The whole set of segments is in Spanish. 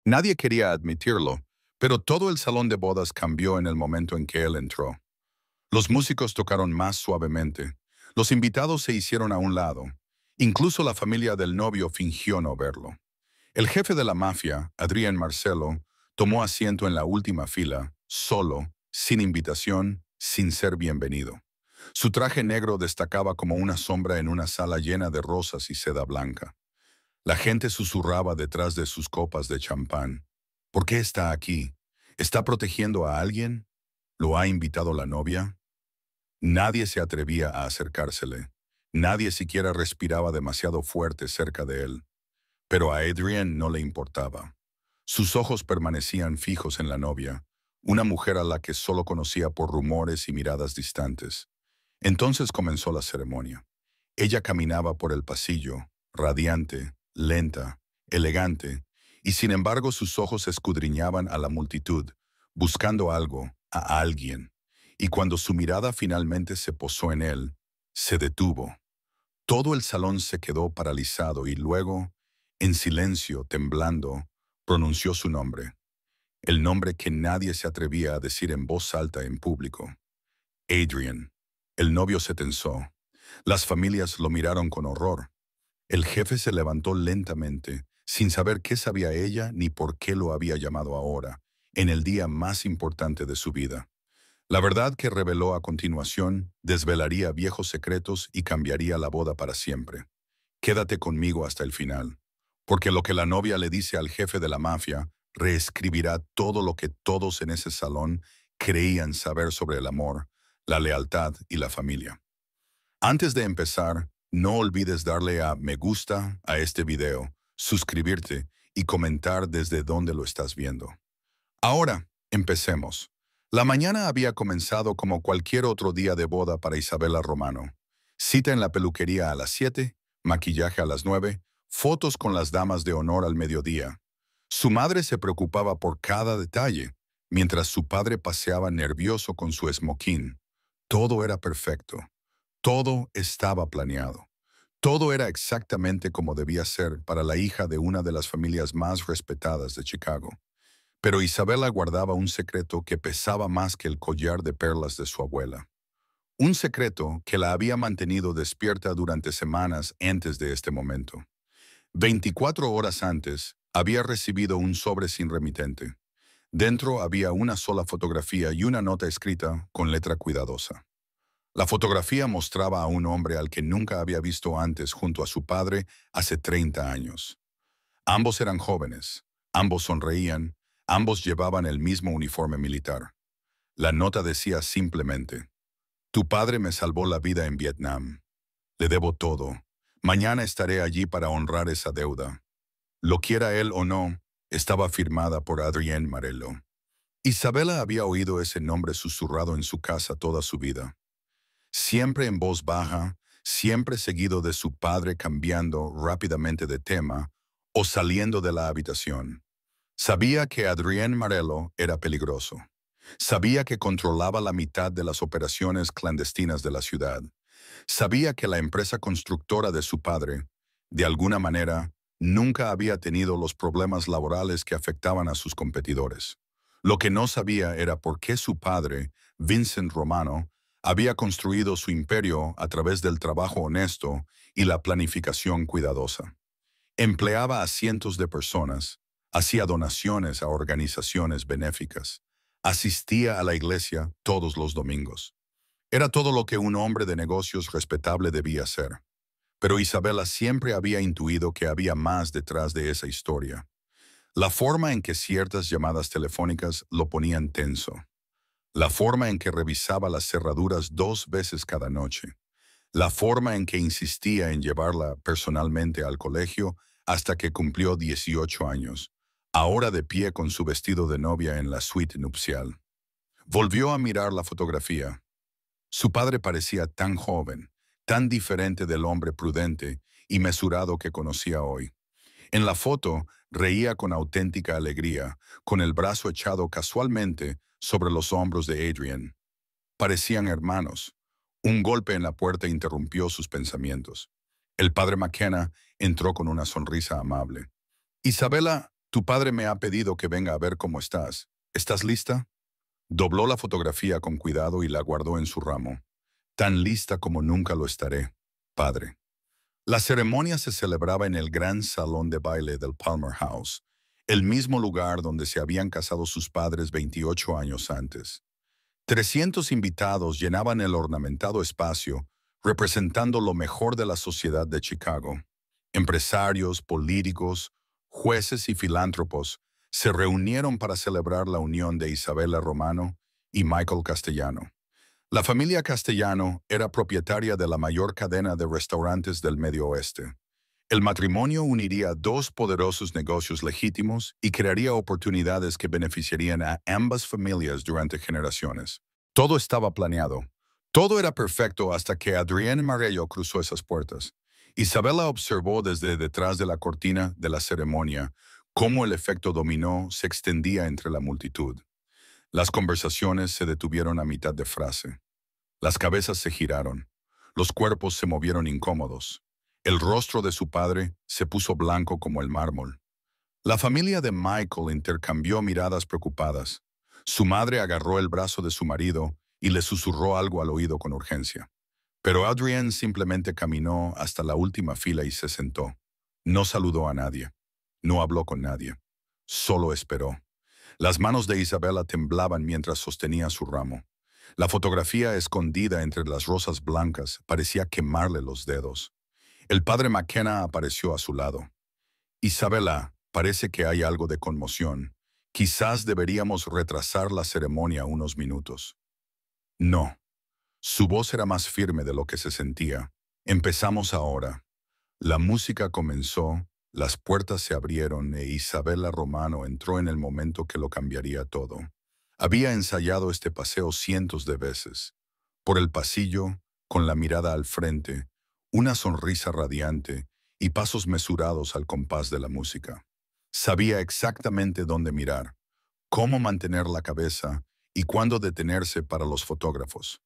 Nadie quería admitirlo, pero todo el salón de bodas cambió en el momento en que él entró. Los músicos tocaron más suavemente. Los invitados se hicieron a un lado. Incluso la familia del novio fingió no verlo. El jefe de la mafia, Adrián Marcelo, tomó asiento en la última fila, solo, sin invitación, sin ser bienvenido. Su traje negro destacaba como una sombra en una sala llena de rosas y seda blanca. La gente susurraba detrás de sus copas de champán. ¿Por qué está aquí? ¿Está protegiendo a alguien? ¿Lo ha invitado la novia? Nadie se atrevía a acercársele. Nadie siquiera respiraba demasiado fuerte cerca de él. Pero a Adrian no le importaba. Sus ojos permanecían fijos en la novia, una mujer a la que solo conocía por rumores y miradas distantes. Entonces comenzó la ceremonia. Ella caminaba por el pasillo, radiante, lenta, elegante, y sin embargo sus ojos escudriñaban a la multitud, buscando algo, a alguien. Y cuando su mirada finalmente se posó en él, se detuvo. Todo el salón se quedó paralizado y luego, en silencio, temblando, pronunció su nombre, el nombre que nadie se atrevía a decir en voz alta en público. Adrian. El novio se tensó. Las familias lo miraron con horror. El jefe se levantó lentamente, sin saber qué sabía ella ni por qué lo había llamado ahora, en el día más importante de su vida. La verdad que reveló a continuación desvelaría viejos secretos y cambiaría la boda para siempre. Quédate conmigo hasta el final, porque lo que la novia le dice al jefe de la mafia reescribirá todo lo que todos en ese salón creían saber sobre el amor, la lealtad y la familia. Antes de empezar, no olvides darle a me gusta a este video, suscribirte y comentar desde dónde lo estás viendo. Ahora, empecemos. La mañana había comenzado como cualquier otro día de boda para Isabela Romano. Cita en la peluquería a las 7, maquillaje a las 9, fotos con las damas de honor al mediodía. Su madre se preocupaba por cada detalle, mientras su padre paseaba nervioso con su esmoquín. Todo era perfecto. Todo estaba planeado. Todo era exactamente como debía ser para la hija de una de las familias más respetadas de Chicago. Pero Isabela guardaba un secreto que pesaba más que el collar de perlas de su abuela. Un secreto que la había mantenido despierta durante semanas antes de este momento. 24 horas antes, había recibido un sobre sin remitente. Dentro había una sola fotografía y una nota escrita con letra cuidadosa. La fotografía mostraba a un hombre al que nunca había visto antes junto a su padre hace 30 años. Ambos eran jóvenes, ambos sonreían, ambos llevaban el mismo uniforme militar. La nota decía simplemente, tu padre me salvó la vida en Vietnam. Le debo todo. Mañana estaré allí para honrar esa deuda. Lo quiera él o no, estaba firmada por Adrián Marello. Isabela había oído ese nombre susurrado en su casa toda su vida. Siempre en voz baja, siempre seguido de su padre cambiando rápidamente de tema o saliendo de la habitación. Sabía que Adrián Marello era peligroso. Sabía que controlaba la mitad de las operaciones clandestinas de la ciudad. Sabía que la empresa constructora de su padre, de alguna manera, nunca había tenido los problemas laborales que afectaban a sus competidores. Lo que no sabía era por qué su padre, Vincent Romano, había construido su imperio a través del trabajo honesto y la planificación cuidadosa. Empleaba a cientos de personas, hacía donaciones a organizaciones benéficas, asistía a la iglesia todos los domingos. Era todo lo que un hombre de negocios respetable debía ser. Pero Isabela siempre había intuido que había más detrás de esa historia. La forma en que ciertas llamadas telefónicas lo ponían tenso. La forma en que revisaba las cerraduras 2 veces cada noche. La forma en que insistía en llevarla personalmente al colegio hasta que cumplió 18 años, ahora de pie con su vestido de novia en la suite nupcial. Volvió a mirar la fotografía. Su padre parecía tan joven, tan diferente del hombre prudente y mesurado que conocía hoy. En la foto reía con auténtica alegría, con el brazo echado casualmente sobre los hombros de Adrian. Parecían hermanos. Un golpe en la puerta interrumpió sus pensamientos. El padre McKenna entró con una sonrisa amable. Isabela Tu padre me ha pedido que venga a ver cómo estás. ¿Estás lista? Dobló la fotografía con cuidado y la guardó en su ramo. Tan lista como nunca lo estaré, padre. La ceremonia se celebraba en el gran salón de baile del Palmer House, el mismo lugar donde se habían casado sus padres 28 años antes. 300 invitados llenaban el ornamentado espacio, representando lo mejor de la sociedad de Chicago. Empresarios, políticos, jueces y filántropos se reunieron para celebrar la unión de Isabella Romano y Michael Castellano. La familia Castellano era propietaria de la mayor cadena de restaurantes del Medio Oeste. El matrimonio uniría dos poderosos negocios legítimos y crearía oportunidades que beneficiarían a ambas familias durante generaciones. Todo estaba planeado. Todo era perfecto hasta que Adrienne Marello cruzó esas puertas. Isabella observó desde detrás de la cortina de la ceremonia cómo el efecto dominó se extendía entre la multitud. Las conversaciones se detuvieron a mitad de frase. Las cabezas se giraron. Los cuerpos se movieron incómodos. El rostro de su padre se puso blanco como el mármol. La familia de Michael intercambió miradas preocupadas. Su madre agarró el brazo de su marido y le susurró algo al oído con urgencia. Pero Adrienne simplemente caminó hasta la última fila y se sentó. No saludó a nadie. No habló con nadie. Solo esperó. Las manos de Isabella temblaban mientras sostenía su ramo. La fotografía escondida entre las rosas blancas parecía quemarle los dedos. El padre McKenna apareció a su lado. Isabella, parece que hay algo de conmoción. Quizás deberíamos retrasar la ceremonia unos minutos. No. Su voz era más firme de lo que se sentía. Empezamos ahora. La música comenzó, las puertas se abrieron e Isabella Romano entró en el momento que lo cambiaría todo. Había ensayado este paseo cientos de veces. Por el pasillo, con la mirada al frente, una sonrisa radiante y pasos mesurados al compás de la música. Sabía exactamente dónde mirar, cómo mantener la cabeza y cuándo detenerse para los fotógrafos.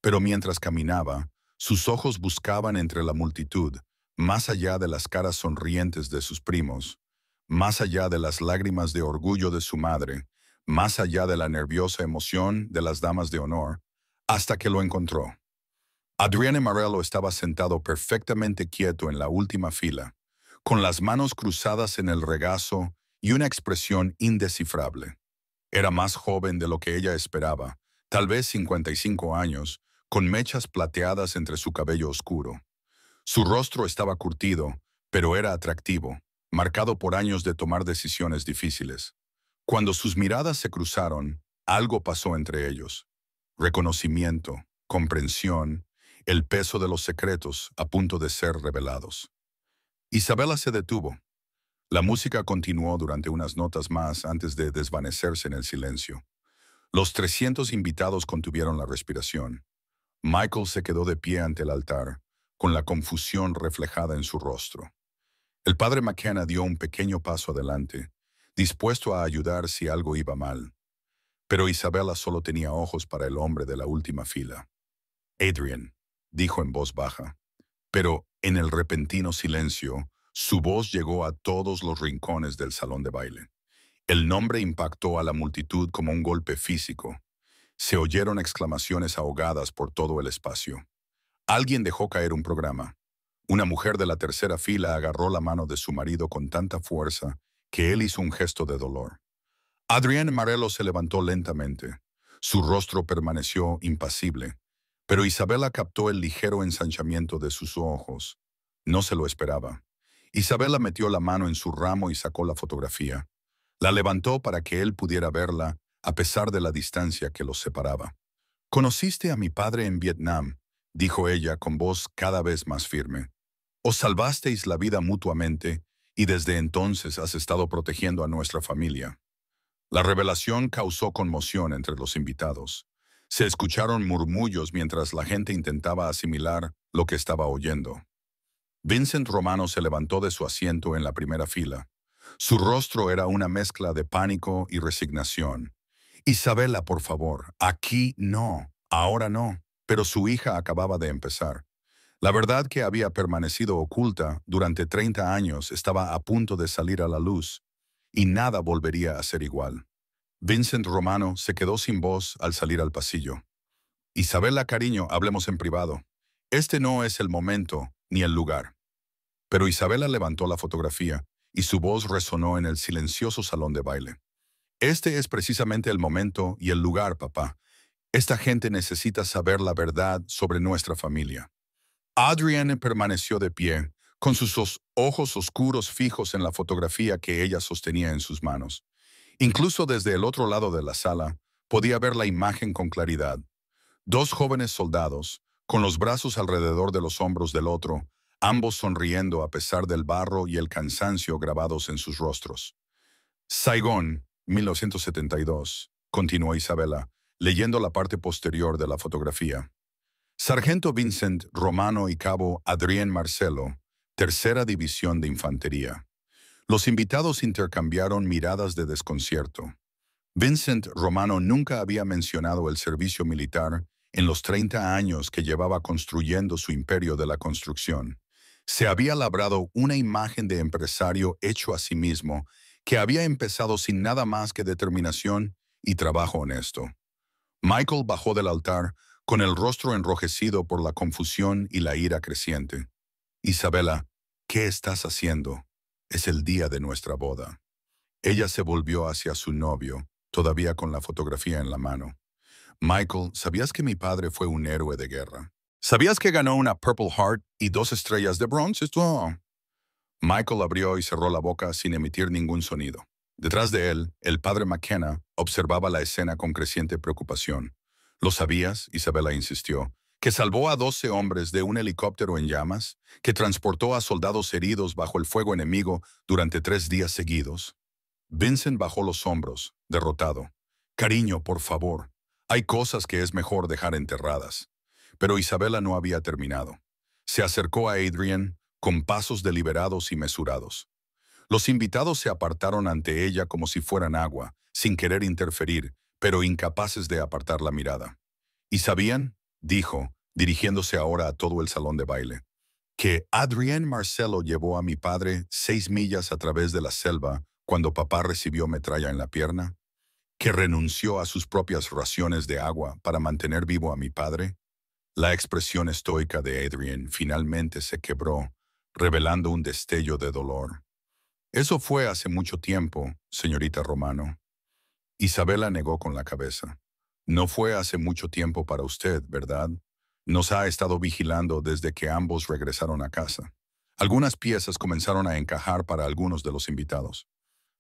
Pero mientras caminaba, sus ojos buscaban entre la multitud, más allá de las caras sonrientes de sus primos, más allá de las lágrimas de orgullo de su madre, más allá de la nerviosa emoción de las damas de honor, hasta que lo encontró. Adrienne Marello estaba sentado perfectamente quieto en la última fila, con las manos cruzadas en el regazo y una expresión indescifrable. Era más joven de lo que ella esperaba, tal vez 55 años, con mechas plateadas entre su cabello oscuro. Su rostro estaba curtido, pero era atractivo, marcado por años de tomar decisiones difíciles. Cuando sus miradas se cruzaron, algo pasó entre ellos. Reconocimiento, comprensión, el peso de los secretos a punto de ser revelados. Isabella se detuvo. La música continuó durante unas notas más antes de desvanecerse en el silencio. Los 300 invitados contuvieron la respiración. Michael se quedó de pie ante el altar, con la confusión reflejada en su rostro. El padre McKenna dio un pequeño paso adelante, dispuesto a ayudar si algo iba mal. Pero Isabella solo tenía ojos para el hombre de la última fila. Adrian, dijo en voz baja. Pero, en el repentino silencio, su voz llegó a todos los rincones del salón de baile. El nombre impactó a la multitud como un golpe físico. Se oyeron exclamaciones ahogadas por todo el espacio. Alguien dejó caer un programa. Una mujer de la tercera fila agarró la mano de su marido con tanta fuerza que él hizo un gesto de dolor. Adrienne Marello se levantó lentamente. Su rostro permaneció impasible, pero Isabella captó el ligero ensanchamiento de sus ojos. No se lo esperaba. Isabella metió la mano en su ramo y sacó la fotografía. La levantó para que él pudiera verla, a pesar de la distancia que los separaba. «Conociste a mi padre en Vietnam», dijo ella con voz cada vez más firme. «Os salvasteis la vida mutuamente y desde entonces has estado protegiendo a nuestra familia». La revelación causó conmoción entre los invitados. Se escucharon murmullos mientras la gente intentaba asimilar lo que estaba oyendo. Vincent Romano se levantó de su asiento en la primera fila. Su rostro era una mezcla de pánico y resignación. «Isabella, por favor, aquí no, ahora no». Pero su hija acababa de empezar. La verdad que había permanecido oculta durante 30 años estaba a punto de salir a la luz. y nada volvería a ser igual. Vincent Romano se quedó sin voz al salir al pasillo. Isabela, cariño, hablemos en privado. Este no es el momento ni el lugar. Pero Isabela levantó la fotografía y su voz resonó en el silencioso salón de baile. Este es precisamente el momento y el lugar, papá. Esta gente necesita saber la verdad sobre nuestra familia. Adrienne permaneció de pie, con sus ojos oscuros fijos en la fotografía que ella sostenía en sus manos. Incluso desde el otro lado de la sala, podía ver la imagen con claridad. Dos jóvenes soldados, con los brazos alrededor de los hombros del otro, ambos sonriendo a pesar del barro y el cansancio grabados en sus rostros. Saigón, 1972, continuó Isabela, leyendo la parte posterior de la fotografía. Sargento Vincent Romano y Cabo Adrián Marcelo, Tercera División de Infantería. Los invitados intercambiaron miradas de desconcierto. Vincent Romano nunca había mencionado el servicio militar en los 30 años que llevaba construyendo su imperio de la construcción. Se había labrado una imagen de empresario hecho a sí mismo que había empezado sin nada más que determinación y trabajo honesto. Michael bajó del altar con el rostro enrojecido por la confusión y la ira creciente. Isabela, ¿qué estás haciendo? Es el día de nuestra boda. Ella se volvió hacia su novio, todavía con la fotografía en la mano. Michael, ¿sabías que mi padre fue un héroe de guerra? ¿Sabías que ganó una Purple Heart y 2 estrellas de bronce? Michael abrió y cerró la boca sin emitir ningún sonido. Detrás de él, el padre McKenna observaba la escena con creciente preocupación. ¿Lo sabías? Isabela insistió. ¿Que salvó a 12 hombres de un helicóptero en llamas? ¿Que transportó a soldados heridos bajo el fuego enemigo durante 3 días seguidos? Vincent bajó los hombros, derrotado. Cariño, por favor. Hay cosas que es mejor dejar enterradas. Pero Isabela no había terminado. Se acercó a Adrian con pasos deliberados y mesurados. Los invitados se apartaron ante ella como si fueran agua, sin querer interferir, pero incapaces de apartar la mirada. ¿Y sabían? Dijo, dirigiéndose ahora a todo el salón de baile, que Adrián Marcelo llevó a mi padre 6 millas a través de la selva cuando papá recibió metralla en la pierna, que renunció a sus propias raciones de agua para mantener vivo a mi padre. La expresión estoica de Adrian finalmente se quebró, revelando un destello de dolor. Eso fue hace mucho tiempo, señorita Romano. Isabela negó con la cabeza. No fue hace mucho tiempo para usted, ¿verdad? Nos ha estado vigilando desde que ambos regresaron a casa. Algunas piezas comenzaron a encajar para algunos de los invitados.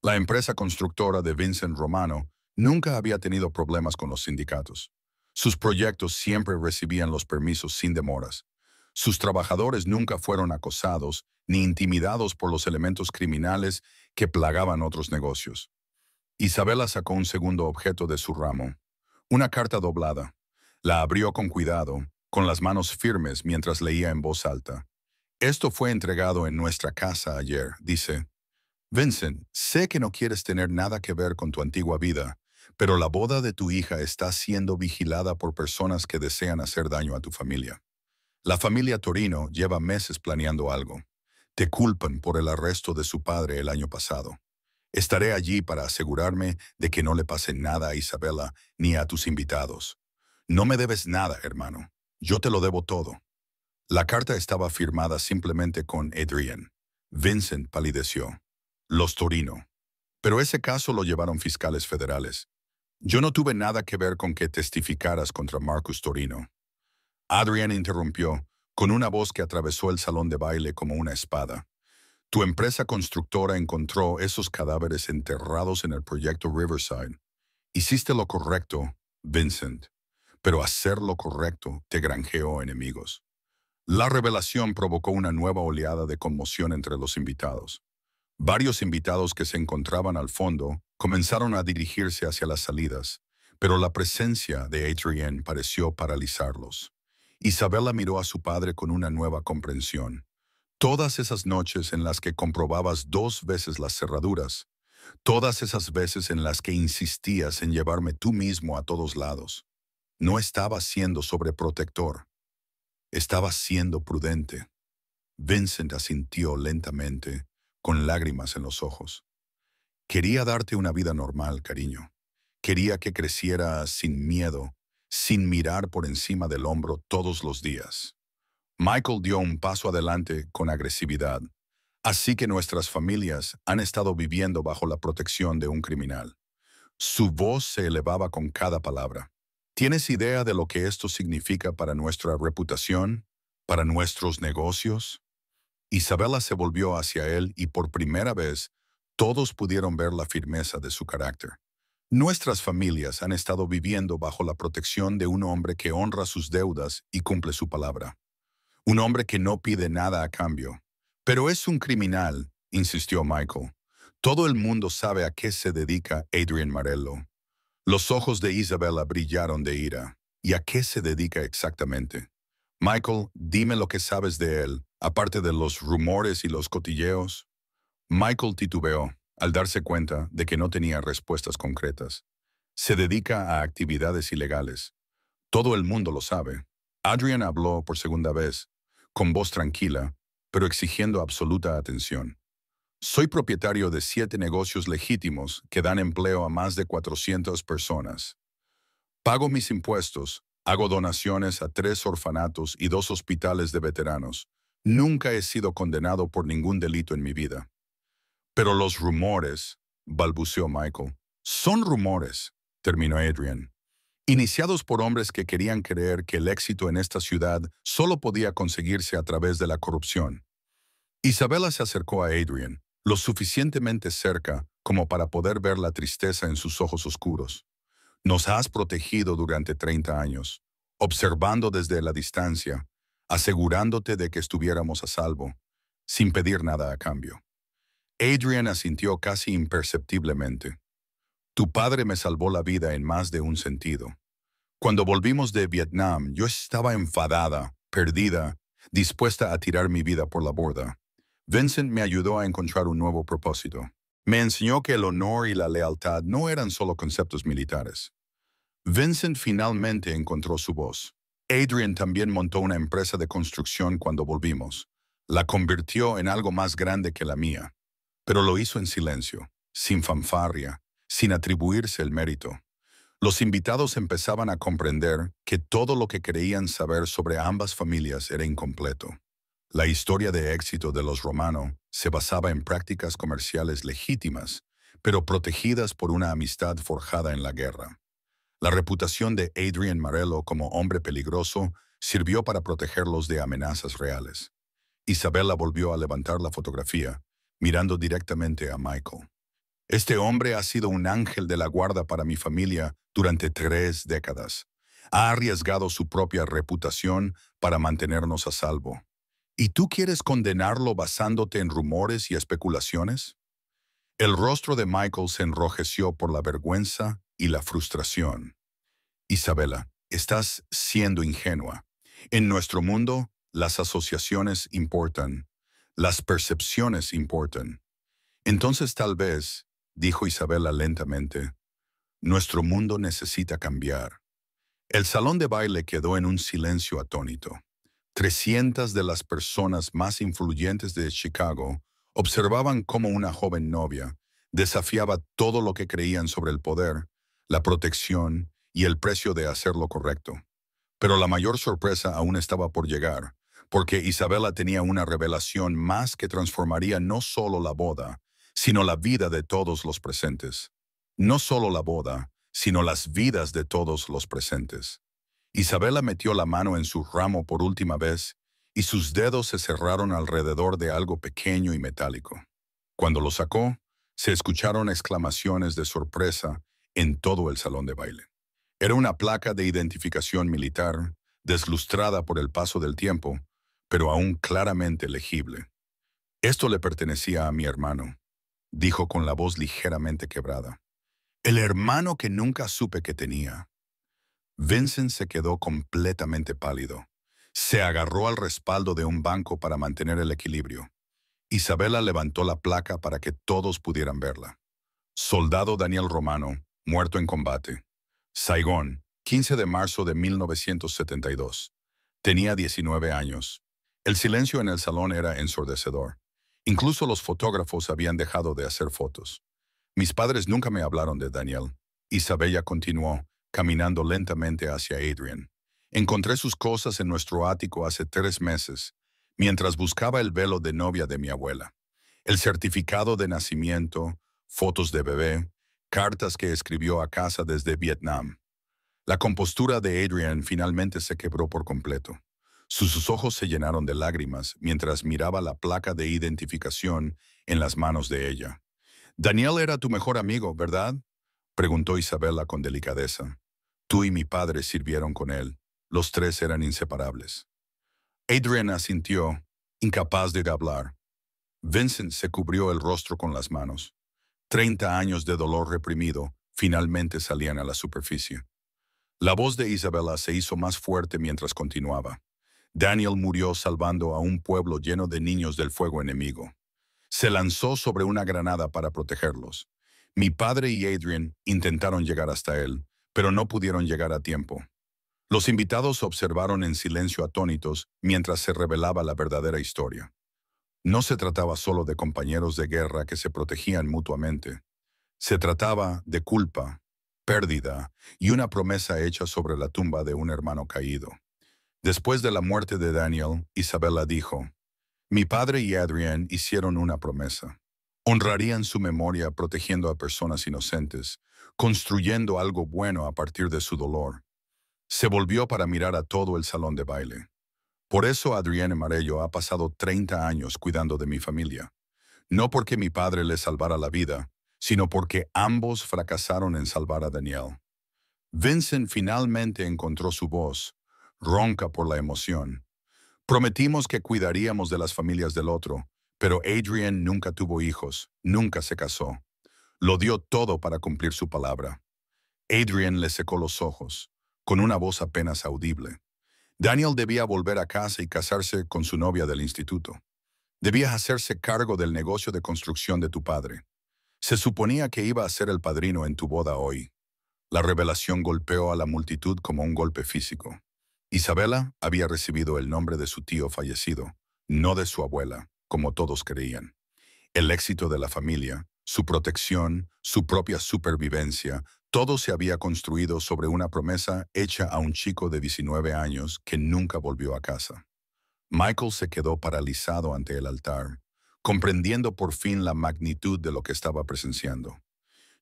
La empresa constructora de Vincent Romano nunca había tenido problemas con los sindicatos. Sus proyectos siempre recibían los permisos sin demoras. Sus trabajadores nunca fueron acosados ni intimidados por los elementos criminales que plagaban otros negocios. Isabela sacó un segundo objeto de su ramo, una carta doblada. La abrió con cuidado, con las manos firmes mientras leía en voz alta. Esto fue entregado en nuestra casa ayer, dice. Vincent, sé que no quieres tener nada que ver con tu antigua vida, pero la boda de tu hija está siendo vigilada por personas que desean hacer daño a tu familia. La familia Torino lleva meses planeando algo. Te culpan por el arresto de su padre el año pasado. Estaré allí para asegurarme de que no le pase nada a Isabela ni a tus invitados. No me debes nada, hermano. Yo te lo debo todo. La carta estaba firmada simplemente con Adrian. Vincent palideció. Los Torino. Pero ese caso lo llevaron fiscales federales. Yo no tuve nada que ver con que testificaras contra Marcus Torino. Adrian interrumpió, con una voz que atravesó el salón de baile como una espada. Tu empresa constructora encontró esos cadáveres enterrados en el proyecto Riverside. Hiciste lo correcto, Vincent, pero hacer lo correcto te granjeó enemigos. La revelación provocó una nueva oleada de conmoción entre los invitados. Varios invitados que se encontraban al fondo comenzaron a dirigirse hacia las salidas, pero la presencia de Adrienne pareció paralizarlos. Isabela miró a su padre con una nueva comprensión. Todas esas noches en las que comprobabas 2 veces las cerraduras, todas esas veces en las que insistías en llevarme tú mismo a todos lados, no estabas siendo sobreprotector, estabas siendo prudente. Vincent asintió lentamente, con lágrimas en los ojos. Quería darte una vida normal, cariño. Quería que crecieras sin miedo, sin mirar por encima del hombro todos los días. Michael dio un paso adelante con agresividad. Así que nuestras familias han estado viviendo bajo la protección de un criminal. Su voz se elevaba con cada palabra. ¿Tienes idea de lo que esto significa para nuestra reputación? ¿Para nuestros negocios? Isabela se volvió hacia él y por primera vez todos pudieron ver la firmeza de su carácter. Nuestras familias han estado viviendo bajo la protección de un hombre que honra sus deudas y cumple su palabra. Un hombre que no pide nada a cambio. Pero es un criminal, insistió Michael. Todo el mundo sabe a qué se dedica Adrian Marello. Los ojos de Isabela brillaron de ira. ¿Y a qué se dedica exactamente? Michael, dime lo que sabes de él, aparte de los rumores y los cotilleos. Michael titubeó, al darse cuenta de que no tenía respuestas concretas. Se dedica a actividades ilegales. Todo el mundo lo sabe. Adrian habló por segunda vez, con voz tranquila, pero exigiendo absoluta atención. Soy propietario de 7 negocios legítimos que dan empleo a más de 400 personas. Pago mis impuestos, hago donaciones a 3 orfanatos y 2 hospitales de veteranos. Nunca he sido condenado por ningún delito en mi vida. Pero los rumores, balbuceó Michael. Son rumores, terminó Adrian, iniciados por hombres que querían creer que el éxito en esta ciudad solo podía conseguirse a través de la corrupción. Isabela se acercó a Adrian, lo suficientemente cerca como para poder ver la tristeza en sus ojos oscuros. Nos has protegido durante 30 años, observando desde la distancia, asegurándote de que estuviéramos a salvo, sin pedir nada a cambio. Adrian asintió casi imperceptiblemente. Tu padre me salvó la vida en más de un sentido. Cuando volvimos de Vietnam, yo estaba enfadada, perdida, dispuesta a tirar mi vida por la borda. Vincent me ayudó a encontrar un nuevo propósito. Me enseñó que el honor y la lealtad no eran solo conceptos militares. Vincent finalmente encontró su voz. Adrian también montó una empresa de construcción cuando volvimos. La convirtió en algo más grande que la mía. Pero lo hizo en silencio, sin fanfarria, sin atribuirse el mérito. Los invitados empezaban a comprender que todo lo que creían saber sobre ambas familias era incompleto. La historia de éxito de los Romano se basaba en prácticas comerciales legítimas, pero protegidas por una amistad forjada en la guerra. La reputación de Adrian Marello como hombre peligroso sirvió para protegerlos de amenazas reales. Isabela volvió a levantar la fotografía, mirando directamente a Michael. Este hombre ha sido un ángel de la guarda para mi familia durante 3 décadas. Ha arriesgado su propia reputación para mantenernos a salvo. ¿Y tú quieres condenarlo basándote en rumores y especulaciones? El rostro de Michael se enrojeció por la vergüenza y la frustración. Isabela, estás siendo ingenua. En nuestro mundo, las asociaciones importan. Las percepciones importan. Entonces tal vez, dijo Isabela lentamente, nuestro mundo necesita cambiar. El salón de baile quedó en un silencio atónito. 300 de las personas más influyentes de Chicago observaban cómo una joven novia desafiaba todo lo que creían sobre el poder, la protección y el precio de hacer lo correcto. Pero la mayor sorpresa aún estaba por llegar, porque Isabela tenía una revelación más que transformaría no solo la boda, sino la vida de todos los presentes. No solo la boda, sino las vidas de todos los presentes. Isabela metió la mano en su ramo por última vez y sus dedos se cerraron alrededor de algo pequeño y metálico. Cuando lo sacó, se escucharon exclamaciones de sorpresa en todo el salón de baile. Era una placa de identificación militar, deslustrada por el paso del tiempo, pero aún claramente legible. Esto le pertenecía a mi hermano, dijo con la voz ligeramente quebrada. El hermano que nunca supe que tenía. Vincent se quedó completamente pálido. Se agarró al respaldo de un banco para mantener el equilibrio. Isabela levantó la placa para que todos pudieran verla. Soldado Daniel Romano, muerto en combate. Saigón, 15 de marzo de 1972. Tenía 19 años. El silencio en el salón era ensordecedor. Incluso los fotógrafos habían dejado de hacer fotos. Mis padres nunca me hablaron de Daniel. Isabella continuó, caminando lentamente hacia Adrian. Encontré sus cosas en nuestro ático hace 3 meses, mientras buscaba el velo de novia de mi abuela, el certificado de nacimiento, fotos de bebé, cartas que escribió a casa desde Vietnam. La compostura de Adrian finalmente se quebró por completo. Sus ojos se llenaron de lágrimas mientras miraba la placa de identificación en las manos de ella. «Daniel era tu mejor amigo, ¿verdad?», preguntó Isabella con delicadeza. «Tú y mi padre sirvieron con él. Los tres eran inseparables». Adrian asintió, incapaz de hablar. Vincent se cubrió el rostro con las manos. 30 años de dolor reprimido finalmente salían a la superficie. La voz de Isabella se hizo más fuerte mientras continuaba. Daniel murió salvando a un pueblo lleno de niños del fuego enemigo. Se lanzó sobre una granada para protegerlos. Mi padre y Adrian intentaron llegar hasta él, pero no pudieron llegar a tiempo. Los invitados observaron en silencio atónitos mientras se revelaba la verdadera historia. No se trataba solo de compañeros de guerra que se protegían mutuamente. Se trataba de culpa, pérdida y una promesa hecha sobre la tumba de un hermano caído. Después de la muerte de Daniel, Isabella dijo: «Mi padre y Adrian hicieron una promesa. Honrarían su memoria protegiendo a personas inocentes, construyendo algo bueno a partir de su dolor». Se volvió para mirar a todo el salón de baile. «Por eso Adrián Marello ha pasado 30 años cuidando de mi familia. No porque mi padre le salvara la vida, sino porque ambos fracasaron en salvar a Daniel». Vincent finalmente encontró su voz, ronca por la emoción. «Prometimos que cuidaríamos de las familias del otro, pero Adrian nunca tuvo hijos, nunca se casó. Lo dio todo para cumplir su palabra». Adrian le secó los ojos, con una voz apenas audible. Daniel debía volver a casa y casarse con su novia del instituto. Debía hacerse cargo del negocio de construcción de tu padre. Se suponía que iba a ser el padrino en tu boda hoy. La revelación golpeó a la multitud como un golpe físico. Isabella había recibido el nombre de su tío fallecido, no de su abuela, como todos creían. El éxito de la familia, su protección, su propia supervivencia, todo se había construido sobre una promesa hecha a un chico de 19 años que nunca volvió a casa. Michael se quedó paralizado ante el altar, comprendiendo por fin la magnitud de lo que estaba presenciando.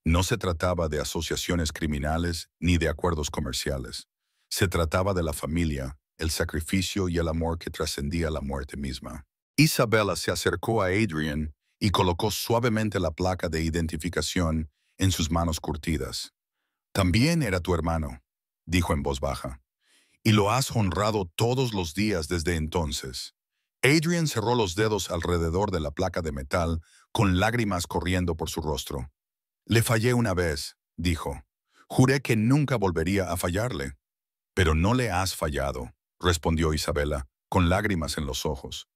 No se trataba de asociaciones criminales ni de acuerdos comerciales. Se trataba de la familia, el sacrificio y el amor que trascendía la muerte misma. Isabella se acercó a Adrian y colocó suavemente la placa de identificación en sus manos curtidas. «También era tu hermano», dijo en voz baja, «y lo has honrado todos los días desde entonces». Adrian cerró los dedos alrededor de la placa de metal, con lágrimas corriendo por su rostro. «Le fallé una vez», dijo. «Juré que nunca volvería a fallarle». «Pero no le has fallado», respondió Isabella, con lágrimas en los ojos.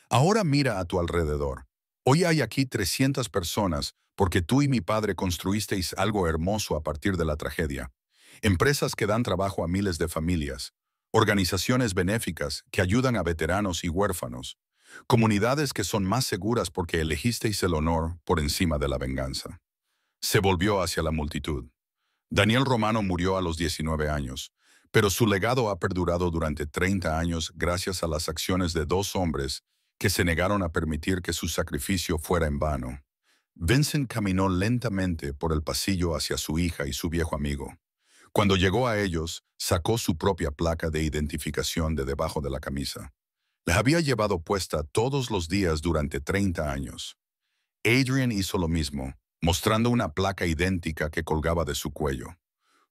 «Ahora mira a tu alrededor. Hoy hay aquí 300 personas porque tú y mi padre construisteis algo hermoso a partir de la tragedia. Empresas que dan trabajo a miles de familias, organizaciones benéficas que ayudan a veteranos y huérfanos, comunidades que son más seguras porque elegisteis el honor por encima de la venganza». Se volvió hacia la multitud. Daniel Romano murió a los 19 años, pero su legado ha perdurado durante 30 años gracias a las acciones de 2 hombres que se negaron a permitir que su sacrificio fuera en vano. Vincent caminó lentamente por el pasillo hacia su hija y su viejo amigo. Cuando llegó a ellos, sacó su propia placa de identificación de debajo de la camisa. La había llevado puesta todos los días durante 30 años. Adrian hizo lo mismo, mostrando una placa idéntica que colgaba de su cuello.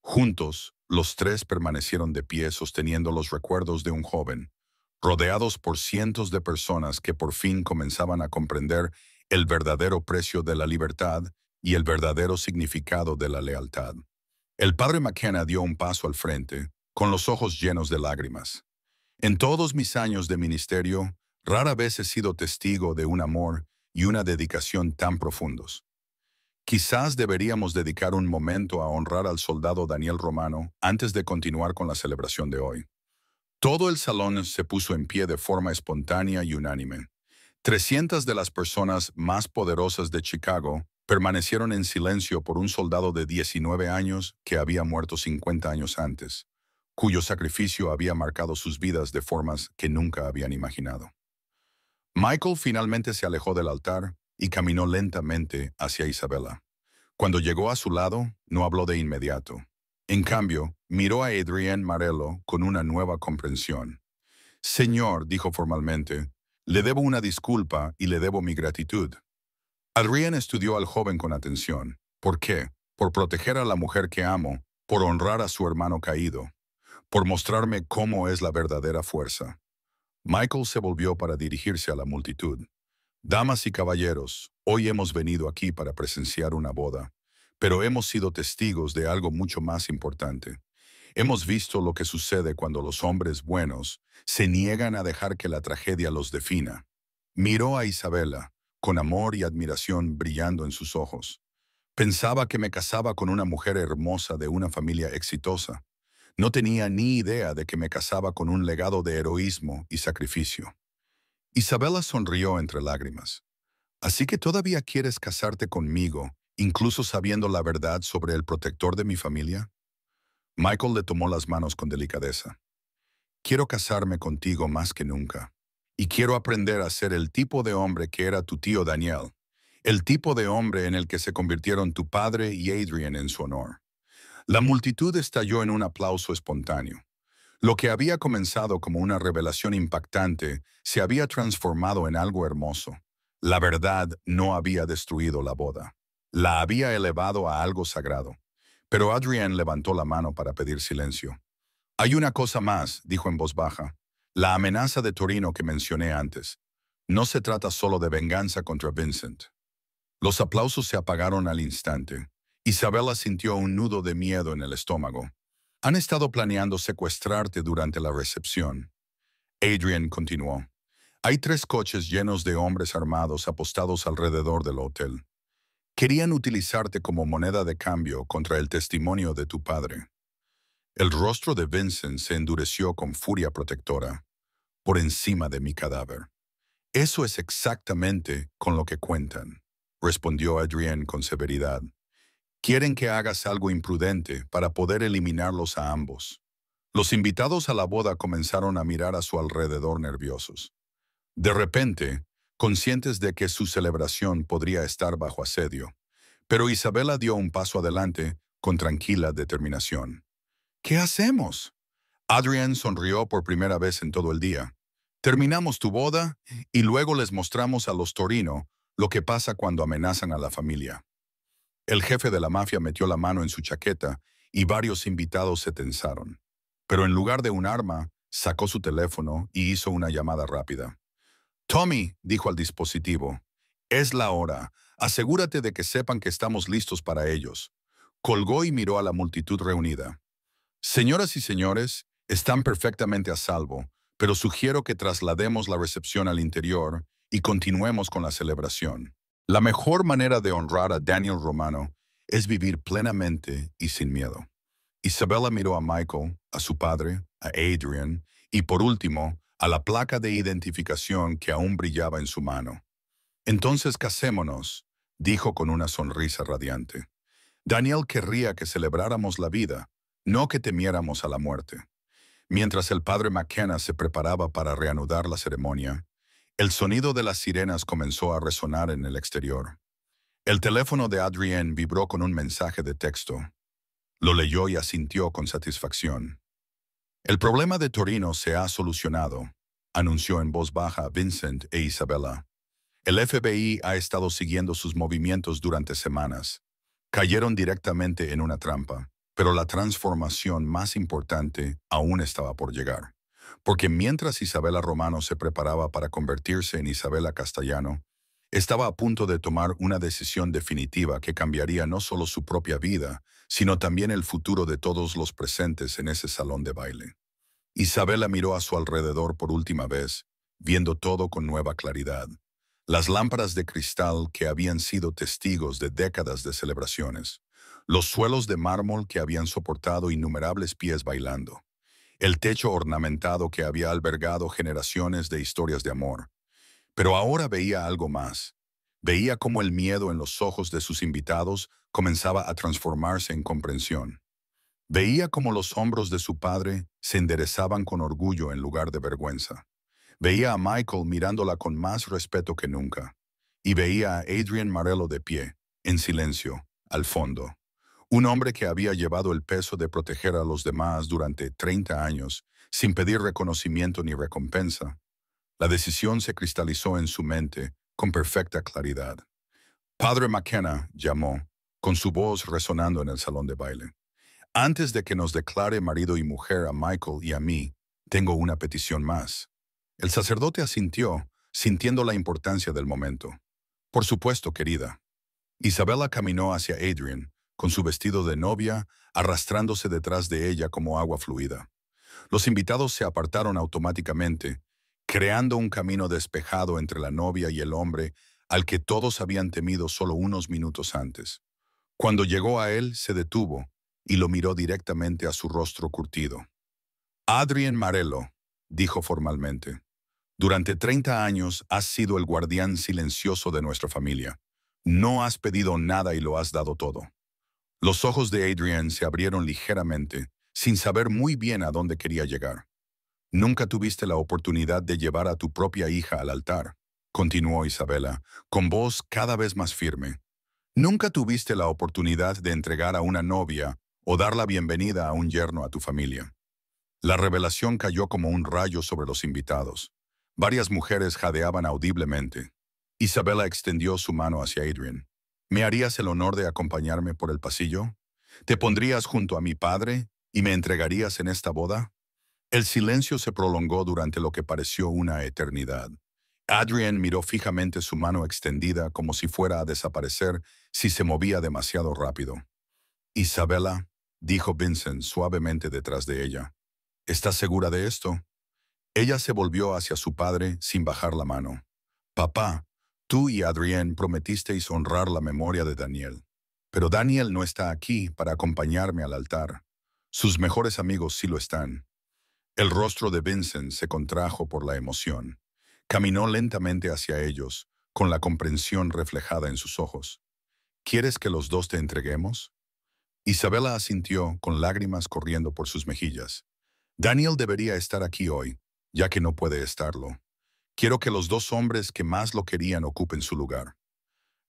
Juntos, los tres permanecieron de pie sosteniendo los recuerdos de un joven, rodeados por cientos de personas que por fin comenzaban a comprender el verdadero precio de la libertad y el verdadero significado de la lealtad. El padre McKenna dio un paso al frente, con los ojos llenos de lágrimas. «En todos mis años de ministerio, rara vez he sido testigo de un amor y una dedicación tan profundos. Quizás deberíamos dedicar un momento a honrar al soldado Daniel Romano antes de continuar con la celebración de hoy». Todo el salón se puso en pie de forma espontánea y unánime. 300 de las personas más poderosas de Chicago Permanecieron en silencio por un soldado de 19 años que había muerto 50 años antes, cuyo sacrificio había marcado sus vidas de formas que nunca habían imaginado. Michael finalmente se alejó del altar y caminó lentamente hacia Isabella. Cuando llegó a su lado, no habló de inmediato. En cambio, miró a Adrienne Marello con una nueva comprensión. Señor, dijo formalmente, le debo una disculpa y le debo mi gratitud. Adrienne estudió al joven con atención. ¿Por qué? Por proteger a la mujer que amo, por honrar a su hermano caído, por mostrarme cómo es la verdadera fuerza. Michael se volvió para dirigirse a la multitud. Damas y caballeros, hoy hemos venido aquí para presenciar una boda, pero hemos sido testigos de algo mucho más importante. Hemos visto lo que sucede cuando los hombres buenos se niegan a dejar que la tragedia los defina. Miró a Isabella, con amor y admiración brillando en sus ojos. Pensaba que me casaba con una mujer hermosa de una familia exitosa. No tenía ni idea de que me casaba con un legado de heroísmo y sacrificio. Isabella sonrió entre lágrimas. ¿Así que todavía quieres casarte conmigo, incluso sabiendo la verdad sobre el protector de mi familia? Michael le tomó las manos con delicadeza. Quiero casarme contigo más que nunca. Y quiero aprender a ser el tipo de hombre que era tu tío Daniel, el tipo de hombre en el que se convirtieron tu padre y Adrienne en su honor. La multitud estalló en un aplauso espontáneo. Lo que había comenzado como una revelación impactante se había transformado en algo hermoso. La verdad no había destruido la boda. La había elevado a algo sagrado. Pero Adrienne levantó la mano para pedir silencio. Hay una cosa más, dijo en voz baja. La amenaza de Torino que mencioné antes. No se trata solo de venganza contra Vincent. Los aplausos se apagaron al instante. Isabella sintió un nudo de miedo en el estómago. Han estado planeando secuestrarte durante la recepción. Adrienne continuó. Hay 3 coches llenos de hombres armados apostados alrededor del hotel. Querían utilizarte como moneda de cambio contra el testimonio de tu padre. El rostro de Vincent se endureció con furia protectora. Por encima de mi cadáver. Eso es exactamente con lo que cuentan, respondió Adrienne con severidad. Quieren que hagas algo imprudente para poder eliminarlos a ambos. Los invitados a la boda comenzaron a mirar a su alrededor nerviosos. De repente, conscientes de que su celebración podría estar bajo asedio. Pero Isabella dio un paso adelante con tranquila determinación. ¿Qué hacemos? Adrienne sonrió por primera vez en todo el día. Terminamos tu boda y luego les mostramos a los Torino lo que pasa cuando amenazan a la familia. El jefe de la mafia metió la mano en su chaqueta y varios invitados se tensaron. Pero en lugar de un arma, sacó su teléfono y hizo una llamada rápida. Tommy, dijo al dispositivo, es la hora. Asegúrate de que sepan que estamos listos para ellos. Colgó y miró a la multitud reunida. Señoras y señores, están perfectamente a salvo, pero sugiero que traslademos la recepción al interior y continuemos con la celebración. La mejor manera de honrar a Daniel Romano es vivir plenamente y sin miedo. Isabella miró a Michael, a su padre, a Adrienne y por último, a la placa de identificación que aún brillaba en su mano. Entonces casémonos, dijo con una sonrisa radiante. Daniel querría que celebráramos la vida, no que temiéramos a la muerte. Mientras el padre McKenna se preparaba para reanudar la ceremonia, el sonido de las sirenas comenzó a resonar en el exterior. El teléfono de Adrienne vibró con un mensaje de texto. Lo leyó y asintió con satisfacción. El problema de Torino se ha solucionado, anunció en voz baja Vincent e Isabella. El FBI ha estado siguiendo sus movimientos durante semanas. Cayeron directamente en una trampa, pero la transformación más importante aún estaba por llegar. Porque mientras Isabella Romano se preparaba para convertirse en Isabella Castellano, estaba a punto de tomar una decisión definitiva que cambiaría no solo su propia vida, sino también el futuro de todos los presentes en ese salón de baile. Isabella miró a su alrededor por última vez, viendo todo con nueva claridad. Las lámparas de cristal que habían sido testigos de décadas de celebraciones, los suelos de mármol que habían soportado innumerables pies bailando, el techo ornamentado que había albergado generaciones de historias de amor. Pero ahora veía algo más. Veía cómo el miedo en los ojos de sus invitados comenzaba a transformarse en comprensión. Veía cómo los hombros de su padre se enderezaban con orgullo en lugar de vergüenza. Veía a Michael mirándola con más respeto que nunca. Y veía a Adrian Marello de pie, en silencio, al fondo. Un hombre que había llevado el peso de proteger a los demás durante 30 años, sin pedir reconocimiento ni recompensa. La decisión se cristalizó en su mente con perfecta claridad. Padre McKenna llamó, con su voz resonando en el salón de baile. Antes de que nos declare marido y mujer a Michael y a mí, tengo una petición más. El sacerdote asintió, sintiendo la importancia del momento. Por supuesto, querida. Isabella caminó hacia Adrian, con su vestido de novia, arrastrándose detrás de ella como agua fluida. Los invitados se apartaron automáticamente, creando un camino despejado entre la novia y el hombre al que todos habían temido solo unos minutos antes. Cuando llegó a él, se detuvo y lo miró directamente a su rostro curtido. Adrian Marello, dijo formalmente, durante 30 años has sido el guardián silencioso de nuestra familia. No has pedido nada y lo has dado todo. Los ojos de Adrian se abrieron ligeramente, sin saber muy bien a dónde quería llegar. Nunca tuviste la oportunidad de llevar a tu propia hija al altar, continuó Isabella, con voz cada vez más firme. Nunca tuviste la oportunidad de entregar a una novia o dar la bienvenida a un yerno a tu familia. La revelación cayó como un rayo sobre los invitados. Varias mujeres jadeaban audiblemente. Isabella extendió su mano hacia Adrian. ¿Me harías el honor de acompañarme por el pasillo? ¿Te pondrías junto a mi padre y me entregarías en esta boda? El silencio se prolongó durante lo que pareció una eternidad. Adrian miró fijamente su mano extendida como si fuera a desaparecer si se movía demasiado rápido. Isabella, dijo Vincent suavemente detrás de ella. ¿Estás segura de esto? Ella se volvió hacia su padre sin bajar la mano. Papá, tú y Adrián prometisteis honrar la memoria de Daniel. Pero Daniel no está aquí para acompañarme al altar. Sus mejores amigos sí lo están. El rostro de Vincent se contrajo por la emoción. Caminó lentamente hacia ellos, con la comprensión reflejada en sus ojos. ¿Quieres que los dos te entreguemos? Isabella asintió, con lágrimas corriendo por sus mejillas. Daniel debería estar aquí hoy, ya que no puede estarlo. Quiero que los dos hombres que más lo querían ocupen su lugar.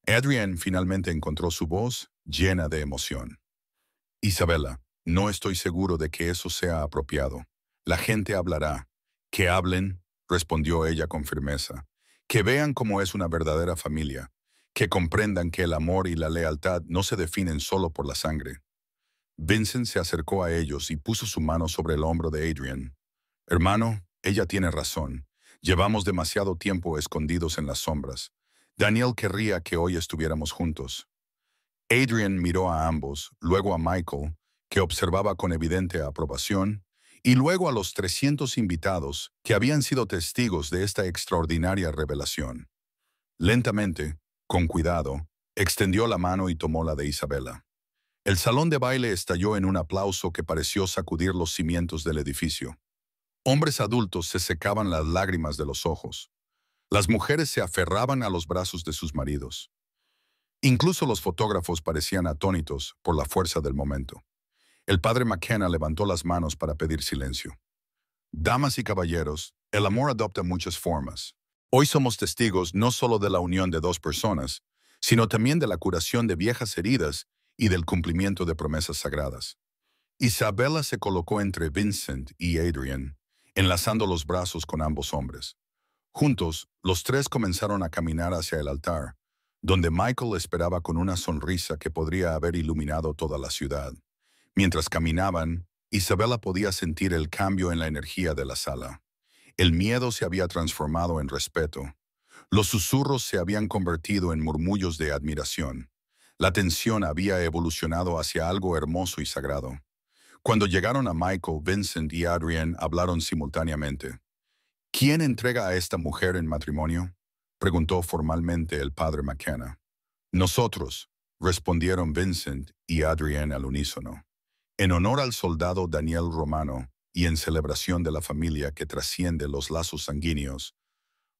Adrian finalmente encontró su voz llena de emoción. Isabella, no estoy seguro de que eso sea apropiado. La gente hablará. Que hablen, respondió ella con firmeza. Que vean cómo es una verdadera familia. Que comprendan que el amor y la lealtad no se definen solo por la sangre. Vincent se acercó a ellos y puso su mano sobre el hombro de Adrian. Hermano, ella tiene razón. Llevamos demasiado tiempo escondidos en las sombras. Daniel querría que hoy estuviéramos juntos. Adrian miró a ambos, luego a Michael, que observaba con evidente aprobación, y luego a los 300 invitados que habían sido testigos de esta extraordinaria revelación. Lentamente, con cuidado, extendió la mano y tomó la de Isabella. El salón de baile estalló en un aplauso que pareció sacudir los cimientos del edificio. Hombres adultos se secaban las lágrimas de los ojos. Las mujeres se aferraban a los brazos de sus maridos. Incluso los fotógrafos parecían atónitos por la fuerza del momento. El padre McKenna levantó las manos para pedir silencio. Damas y caballeros, el amor adopta muchas formas. Hoy somos testigos no solo de la unión de dos personas, sino también de la curación de viejas heridas y del cumplimiento de promesas sagradas. Isabella se colocó entre Vincent y Adrian, enlazando los brazos con ambos hombres. Juntos, los tres comenzaron a caminar hacia el altar, donde Michael esperaba con una sonrisa que podría haber iluminado toda la ciudad. Mientras caminaban, Isabella podía sentir el cambio en la energía de la sala. El miedo se había transformado en respeto. Los susurros se habían convertido en murmullos de admiración. La tensión había evolucionado hacia algo hermoso y sagrado. Cuando llegaron a Michael, Vincent y Adrian hablaron simultáneamente. ¿Quién entrega a esta mujer en matrimonio?, preguntó formalmente el padre McKenna. Nosotros, respondieron Vincent y Adrian al unísono. En honor al soldado Daniel Romano y en celebración de la familia que trasciende los lazos sanguíneos,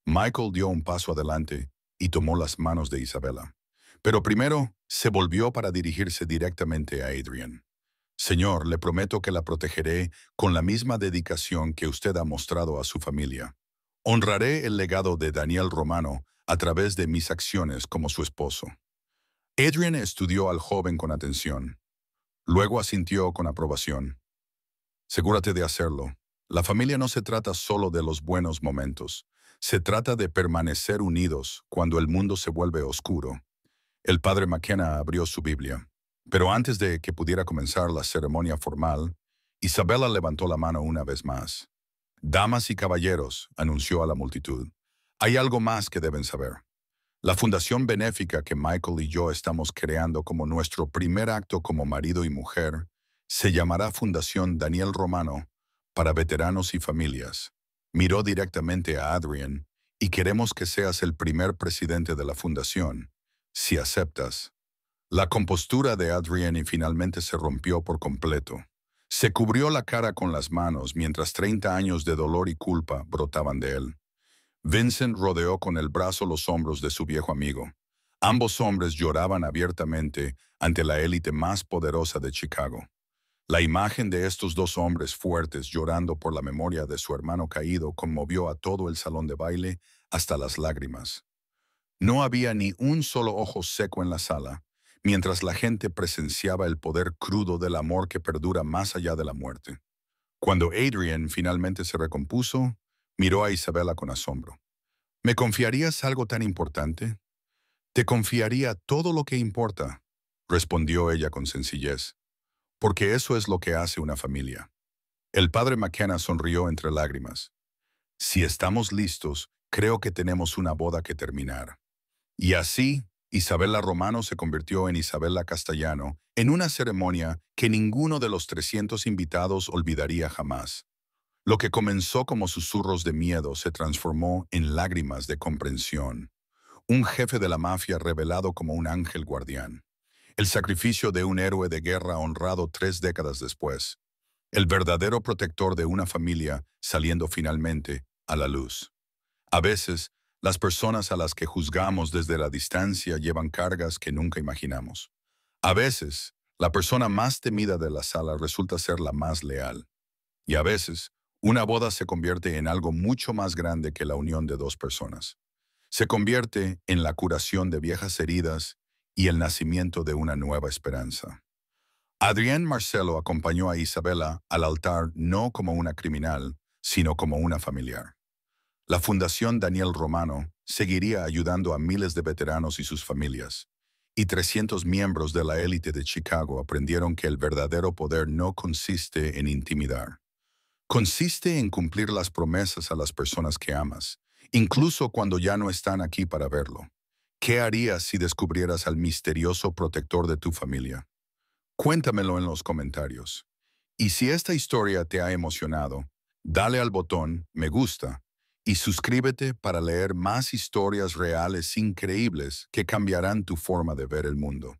Michael dio un paso adelante y tomó las manos de Isabela. Pero primero se volvió para dirigirse directamente a Adrian. Señor, le prometo que la protegeré con la misma dedicación que usted ha mostrado a su familia. Honraré el legado de Daniel Romano a través de mis acciones como su esposo. Adrian estudió al joven con atención. Luego asintió con aprobación. Asegúrate de hacerlo. La familia no se trata solo de los buenos momentos. Se trata de permanecer unidos cuando el mundo se vuelve oscuro. El padre McKenna abrió su Biblia. Pero antes de que pudiera comenzar la ceremonia formal, Isabela levantó la mano una vez más. Damas y caballeros, anunció a la multitud, hay algo más que deben saber. La fundación benéfica que Michael y yo estamos creando como nuestro primer acto como marido y mujer se llamará Fundación Daniel Romano para veteranos y familias. Miró directamente a Adrian y queremos que seas el primer presidente de la fundación, si aceptas. La compostura de Adrian finalmente se rompió por completo. Se cubrió la cara con las manos mientras 30 años de dolor y culpa brotaban de él. Vincent rodeó con el brazo los hombros de su viejo amigo. Ambos hombres lloraban abiertamente ante la élite más poderosa de Chicago. La imagen de estos dos hombres fuertes llorando por la memoria de su hermano caído conmovió a todo el salón de baile hasta las lágrimas. No había ni un solo ojo seco en la sala, mientras la gente presenciaba el poder crudo del amor que perdura más allá de la muerte. Cuando Adrian finalmente se recompuso, miró a Isabela con asombro. ¿Me confiarías algo tan importante? Te confiaría todo lo que importa, respondió ella con sencillez, porque eso es lo que hace una familia. El padre McKenna sonrió entre lágrimas. Si estamos listos, creo que tenemos una boda que terminar. Y así, Isabela Romano se convirtió en Isabela Castellano en una ceremonia que ninguno de los 300 invitados olvidaría jamás. Lo que comenzó como susurros de miedo se transformó en lágrimas de comprensión. Un jefe de la mafia revelado como un ángel guardián. El sacrificio de un héroe de guerra honrado 3 décadas después. El verdadero protector de una familia saliendo finalmente a la luz. A veces, las personas a las que juzgamos desde la distancia llevan cargas que nunca imaginamos. A veces, la persona más temida de la sala resulta ser la más leal. Y a veces, una boda se convierte en algo mucho más grande que la unión de dos personas. Se convierte en la curación de viejas heridas y el nacimiento de una nueva esperanza. Adrián Marcelo acompañó a Isabela al altar no como una criminal, sino como una familiar. La Fundación Daniel Romano seguiría ayudando a miles de veteranos y sus familias, y 300 miembros de la élite de Chicago aprendieron que el verdadero poder no consiste en intimidar. Consiste en cumplir las promesas a las personas que amas, incluso cuando ya no están aquí para verlo. ¿Qué harías si descubrieras al misterioso protector de tu familia? Cuéntamelo en los comentarios. Y si esta historia te ha emocionado, dale al botón me gusta y suscríbete para leer más historias reales increíbles que cambiarán tu forma de ver el mundo.